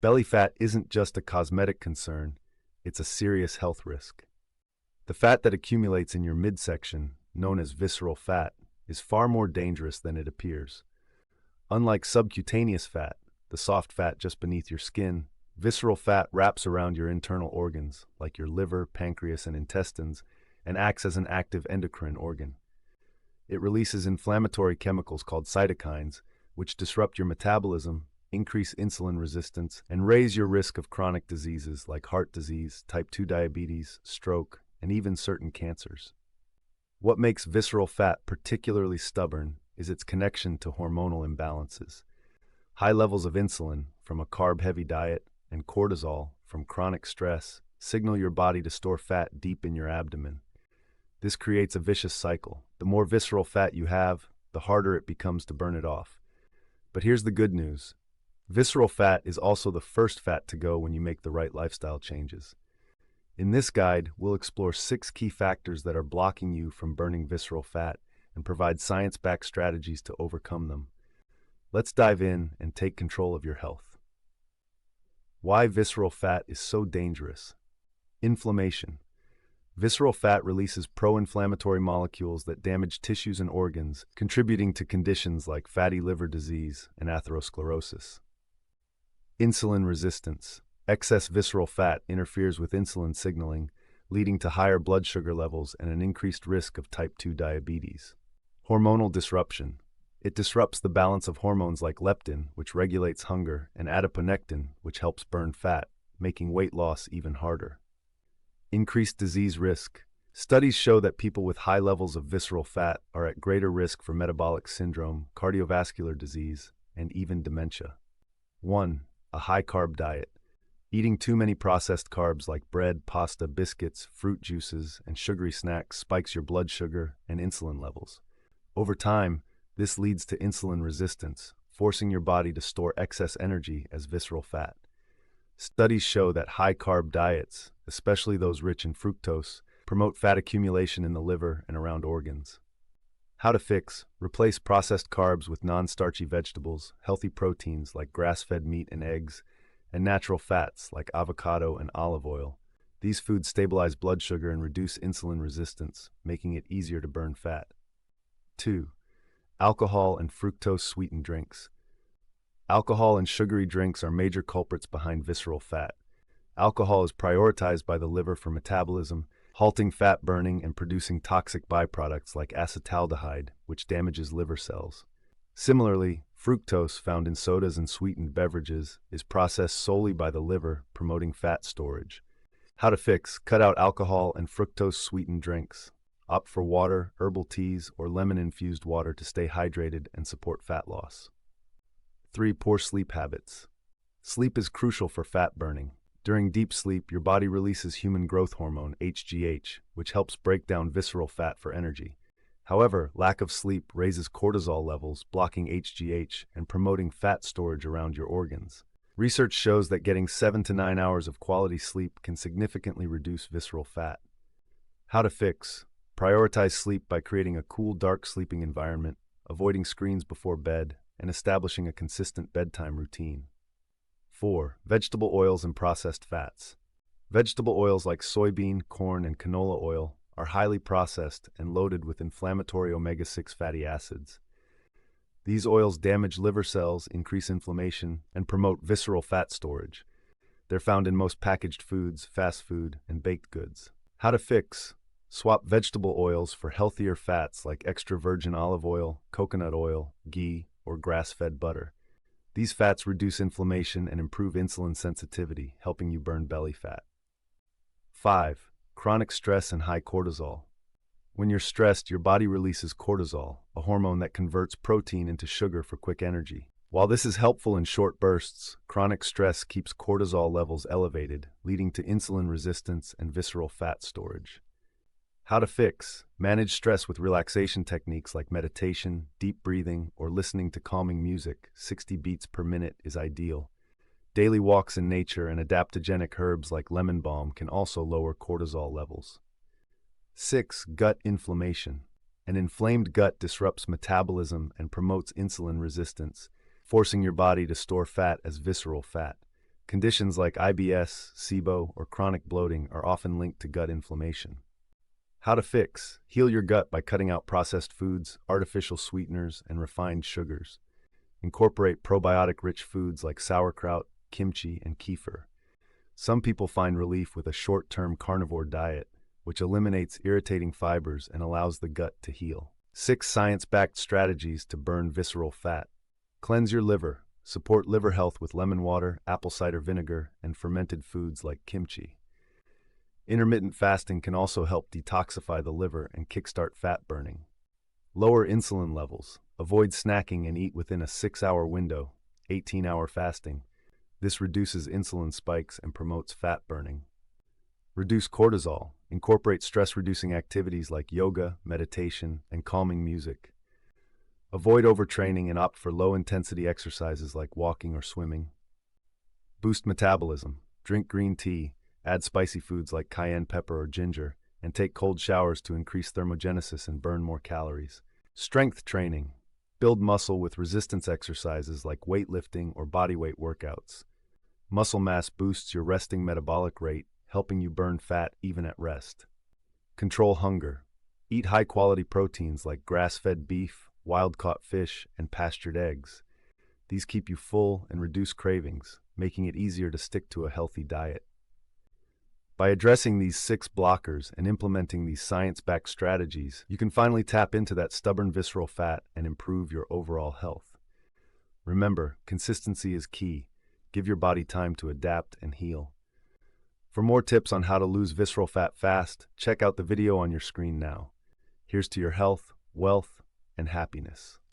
Belly fat isn't just a cosmetic concern, it's a serious health risk. The fat that accumulates in your midsection, known as visceral fat, is far more dangerous than it appears. Unlike subcutaneous fat, the soft fat just beneath your skin, visceral fat wraps around your internal organs, like your liver, pancreas, and intestines, and acts as an active endocrine organ. It releases inflammatory chemicals called cytokines, which disrupt your metabolism, increase insulin resistance, and raise your risk of chronic diseases like heart disease, type 2 diabetes, stroke, and even certain cancers. What makes visceral fat particularly stubborn is its connection to hormonal imbalances. High levels of insulin from a carb-heavy diet and cortisol from chronic stress signal your body to store fat deep in your abdomen. This creates a vicious cycle. The more visceral fat you have, the harder it becomes to burn it off. But here's the good news. Visceral fat is also the first fat to go when you make the right lifestyle changes. In this guide, we'll explore 6 key factors that are blocking you from burning visceral fat and provide science-backed strategies to overcome them. Let's dive in and take control of your health. Why visceral fat is so dangerous. Inflammation. Visceral fat releases pro-inflammatory molecules that damage tissues and organs, contributing to conditions like fatty liver disease and atherosclerosis. Insulin resistance. Excess visceral fat interferes with insulin signaling, leading to higher blood sugar levels and an increased risk of type 2 diabetes. Hormonal disruption. It disrupts the balance of hormones like leptin, which regulates hunger, and adiponectin, which helps burn fat, making weight loss even harder. Increased disease risk. Studies show that people with high levels of visceral fat are at greater risk for metabolic syndrome, cardiovascular disease, and even dementia. 1. A high-carb diet. Eating too many processed carbs like bread, pasta, biscuits, fruit juices, and sugary snacks spikes your blood sugar and insulin levels. Over time, this leads to insulin resistance, forcing your body to store excess energy as visceral fat. Studies show that high-carb diets, especially those rich in fructose, promote fat accumulation in the liver and around organs. How to fix: replace processed carbs with non-starchy vegetables, healthy proteins like grass-fed meat and eggs, and natural fats like avocado and olive oil. These foods stabilize blood sugar and reduce insulin resistance, making it easier to burn fat. 2. Alcohol and fructose-sweetened drinks. Alcohol and sugary drinks are major culprits behind visceral fat. Alcohol is prioritized by the liver for metabolism, halting fat burning and producing toxic byproducts like acetaldehyde, which damages liver cells. Similarly, fructose, found in sodas and sweetened beverages, is processed solely by the liver, promoting fat storage. How to fix: cut out alcohol and fructose-sweetened drinks. Opt for water, herbal teas, or lemon-infused water to stay hydrated and support fat loss. 3. Poor sleep habits. Sleep is crucial for fat burning. During deep sleep, your body releases human growth hormone, HGH, which helps break down visceral fat for energy. However, lack of sleep raises cortisol levels, blocking HGH and promoting fat storage around your organs. Research shows that getting 7 to 9 hours of quality sleep can significantly reduce visceral fat. How to fix: prioritize sleep by creating a cool, dark sleeping environment, avoiding screens before bed, and establishing a consistent bedtime routine. 4. Vegetable oils and processed fats. Vegetable oils like soybean, corn, and canola oil are highly processed and loaded with inflammatory omega-6 fatty acids. These oils damage liver cells, increase inflammation, and promote visceral fat storage. They're found in most packaged foods, fast food, and baked goods. How to fix: swap vegetable oils for healthier fats like extra virgin olive oil, coconut oil, ghee, or grass-fed butter. These fats reduce inflammation and improve insulin sensitivity, helping you burn belly fat. 5. Chronic stress and high cortisol. When you're stressed, your body releases cortisol, a hormone that converts protein into sugar for quick energy. While this is helpful in short bursts, chronic stress keeps cortisol levels elevated, leading to insulin resistance and visceral fat storage. How to fix: manage stress with relaxation techniques like meditation, deep breathing, or listening to calming music. 60 beats per minute is ideal. Daily walks in nature and adaptogenic herbs like lemon balm can also lower cortisol levels. 6. Gut inflammation. An inflamed gut disrupts metabolism and promotes insulin resistance, forcing your body to store fat as visceral fat. Conditions like IBS, SIBO, or chronic bloating are often linked to gut inflammation. How to fix: heal your gut by cutting out processed foods, artificial sweeteners, and refined sugars. Incorporate probiotic-rich foods like sauerkraut, kimchi, and kefir. Some people find relief with a short-term carnivore diet, which eliminates irritating fibers and allows the gut to heal. 6 science-backed strategies to burn visceral fat. Cleanse your liver. Support liver health with lemon water, apple cider vinegar, and fermented foods like kimchi. Intermittent fasting can also help detoxify the liver and kickstart fat burning. Lower insulin levels. Avoid snacking and eat within a 6-hour window, 18-hour fasting. This reduces insulin spikes and promotes fat burning. Reduce cortisol. Incorporate stress-reducing activities like yoga, meditation, and calming music. Avoid overtraining and opt for low-intensity exercises like walking or swimming. Boost metabolism. Drink green tea, add spicy foods like cayenne pepper or ginger, and take cold showers to increase thermogenesis and burn more calories. Strength training. Build muscle with resistance exercises like weightlifting or bodyweight workouts. Muscle mass boosts your resting metabolic rate, helping you burn fat even at rest. Control hunger. Eat high-quality proteins like grass-fed beef, wild-caught fish, and pastured eggs. These keep you full and reduce cravings, making it easier to stick to a healthy diet. By addressing these 6 blockers and implementing these science-backed strategies, you can finally tap into that stubborn visceral fat and improve your overall health. Remember, consistency is key. Give your body time to adapt and heal. For more tips on how to lose visceral fat fast, check out the video on your screen now. Here's to your health, wealth, and happiness.